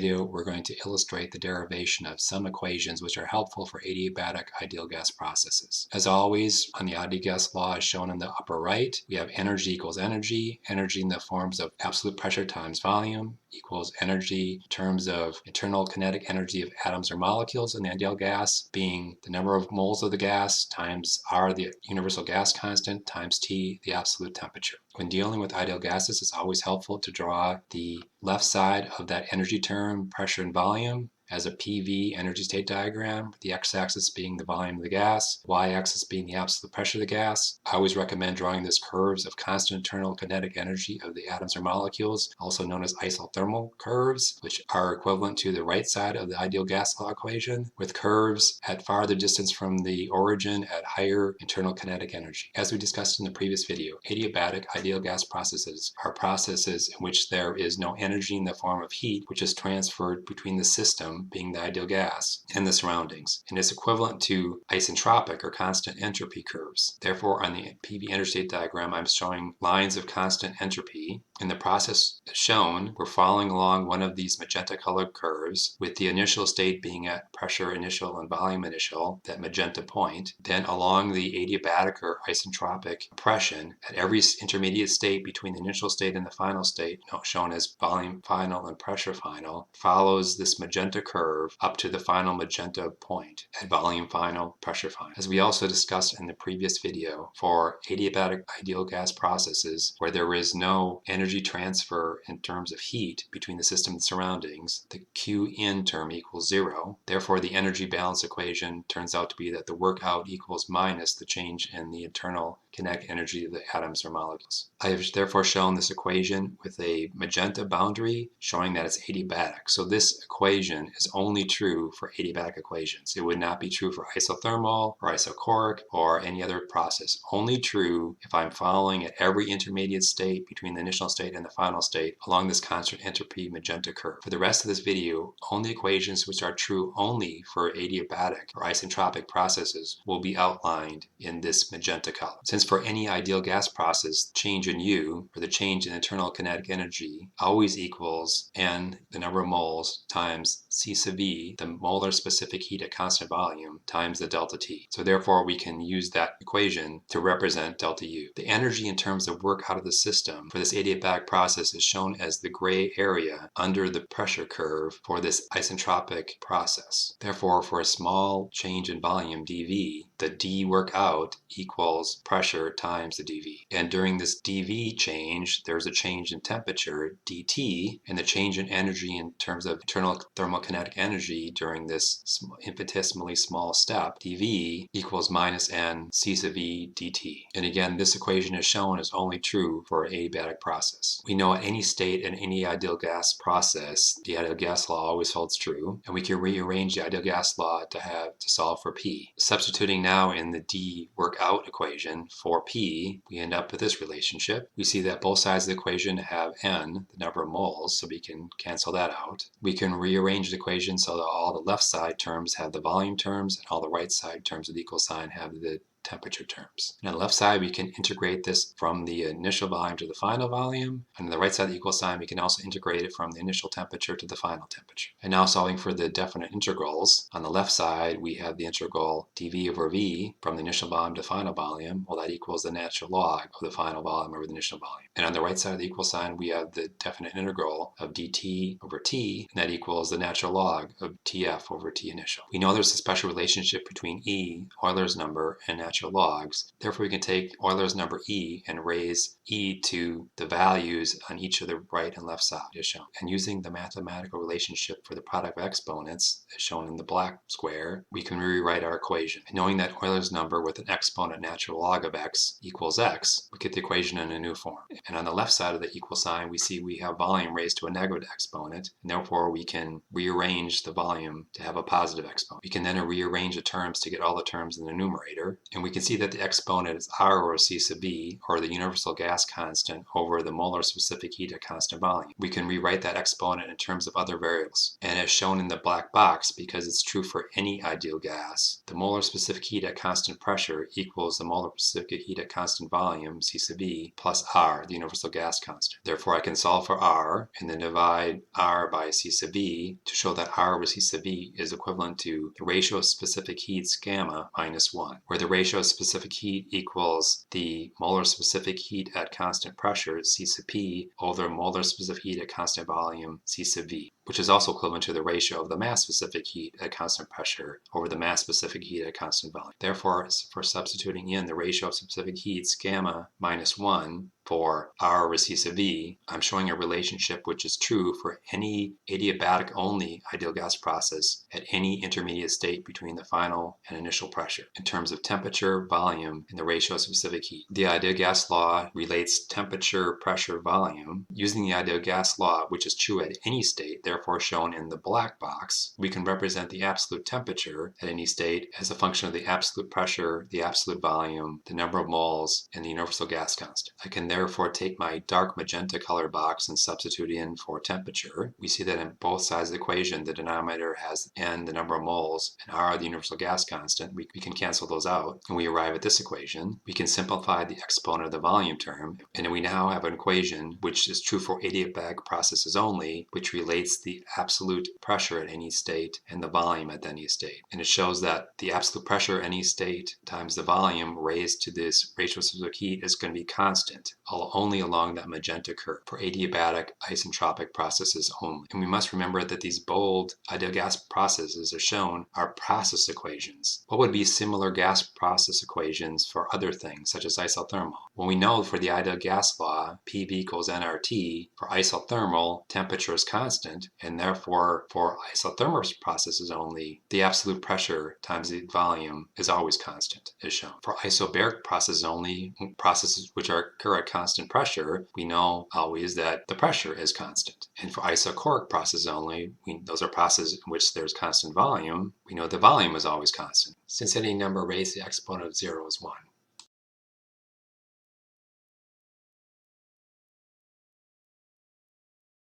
video, we're going to illustrate the derivation of some equations which are helpful for adiabatic ideal gas processes. As always, on the ideal gas law as shown in the upper right, we have energy equals energy in the forms of absolute pressure times volume equals energy in terms of internal kinetic energy of atoms or molecules in the ideal gas being the number of moles of the gas times R, the universal gas constant, times T, the absolute temperature. When dealing with ideal gases, it's always helpful to draw the left side of that energy term, pressure and volume, as a PV energy state diagram, the x-axis being the volume of the gas, y-axis being the absolute pressure of the gas. I always recommend drawing these curves of constant internal kinetic energy of the atoms or molecules, also known as isothermal curves, which are equivalent to the right side of the ideal gas law equation, with curves at farther distance from the origin at higher internal kinetic energy. As we discussed in the previous video, adiabatic ideal gas processes are processes in which there is no energy in the form of heat, which is transferred between the system, being the ideal gas, and the surroundings, and is equivalent to isentropic or constant entropy curves. Therefore, on the PV energy state diagram, I'm showing lines of constant entropy. In the process shown, we're following along one of these magenta colored curves, with the initial state being at pressure initial and volume initial, that magenta point. Then along the adiabatic or isentropic compression, at every intermediate state between the initial state and the final state, shown as volume final and pressure final, follows this magenta curve up to the final magenta point at volume final, pressure final. As we also discussed in the previous video, for adiabatic ideal gas processes where there is no energy transfer in terms of heat between the system and surroundings, the Q in term equals 0. Therefore, the energy balance equation turns out to be that the work out equals minus the change in the internal kinetic energy of the atoms or molecules. I have therefore shown this equation with a magenta boundary showing that it's adiabatic. So this equation is only true for adiabatic equations. It would not be true for isothermal or isochoric or any other process. Only true if I'm following at every intermediate state between the initial state and the final state along this constant entropy magenta curve. For the rest of this video, only equations which are true only for adiabatic or isentropic processes will be outlined in this magenta color. Since for any ideal gas process, change in U, or the change in internal kinetic energy, always equals N, the number of moles, times C sub V, the molar specific heat at constant volume, times the delta T. So therefore, we can use that equation to represent delta U. The energy in terms of work out of the system for this adiabatic process is shown as the gray area under the pressure curve for this isentropic process. Therefore, for a small change in volume dV, the d work out equals pressure times the dV. And during this dV change, there's a change in temperature, dt, and the change in energy in terms of internal thermokinetic energy during this infinitesimally small step, dV equals minus n C sub V dt. And again, this equation is shown as only true for an adiabatic process. We know at any state in any ideal gas process, the ideal gas law always holds true, and we can rearrange the ideal gas law to solve for P. Substituting now in the d work out equation for P, we end up with this relationship. We see that both sides of the equation have N, the number of moles, so we can cancel that out. We can rearrange the equation so that all the left side terms have the volume terms and all the right side terms with equal sign have the temperature terms. And on the left side, we can integrate this from the initial volume to the final volume. And on the right side of the equal sign, we can also integrate it from the initial temperature to the final temperature. And now solving for the definite integrals, on the left side, we have the integral dV over V from the initial volume to the final volume. Well, that equals the natural log of the final volume over the initial volume. And on the right side of the equal sign, we have the definite integral of dt over t, and that equals the natural log of tf over t initial. We know there's a special relationship between E, Euler's number, and natural logs. Therefore, we can take Euler's number E and raise E to the values on each of the right and left side as shown. And using the mathematical relationship for the product of exponents as shown in the black square, we can rewrite our equation. And knowing that Euler's number with an exponent natural log of x equals x, we get the equation in a new form. And on the left side of the equal sign, we see we have volume raised to a negative exponent, and therefore we can rearrange the volume to have a positive exponent. We can then rearrange the terms to get all the terms in the numerator, and we can see that the exponent is R over C sub V, or the universal gas constant, over the molar specific heat at constant volume. We can rewrite that exponent in terms of other variables. And as shown in the black box, because it's true for any ideal gas, the molar specific heat at constant pressure equals the molar specific heat at constant volume, C sub V, plus R, the universal gas constant. Therefore, I can solve for R and then divide R by C sub V to show that R over C sub V is equivalent to the ratio of specific heats gamma minus 1, where the ratio of specific heat equals the molar specific heat at constant pressure, C sub P, over molar specific heat at constant volume, C sub V, which is also equivalent to the ratio of the mass specific heat at constant pressure over the mass specific heat at constant volume. Therefore, for substituting in the ratio of specific heats gamma minus 1 for R over C sub V, I'm showing a relationship which is true for any adiabatic only ideal gas process at any intermediate state between the final and initial pressure in terms of temperature, volume, and the ratio of specific heat. The ideal gas law relates temperature, pressure, volume. Using the ideal gas law, which is true at any state, therefore shown in the black box, we can represent the absolute temperature at any state as a function of the absolute pressure, the absolute volume, the number of moles, and the universal gas constant. I can therefore take my dark magenta color box and substitute in for temperature. We see that in both sides of the equation, the denominator has N, the number of moles, and R, the universal gas constant. We can cancel those out, and we arrive at this equation. We can simplify the exponent of the volume term, and we now have an equation which is true for adiabatic processes only, which relates the absolute pressure at any state and the volume at any state. And it shows that the absolute pressure at any state times the volume raised to this ratio of specific heat is going to be constant, only along that magenta curve for adiabatic isentropic processes only. And we must remember that these bold ideal gas processes are shown are process equations. What would be similar gas process equations for other things, such as isothermal? Well, we know for the ideal gas law, PV equals nRT, for isothermal, temperature is constant, and therefore for isothermal processes only, the absolute pressure times the volume is always constant, as shown. For isobaric processes only, processes which occur at constant pressure, we know always that the pressure is constant. And for isochoric processes only, those are processes in which there's constant volume, we know the volume is always constant, since any number raised to the exponent of 0 is 1.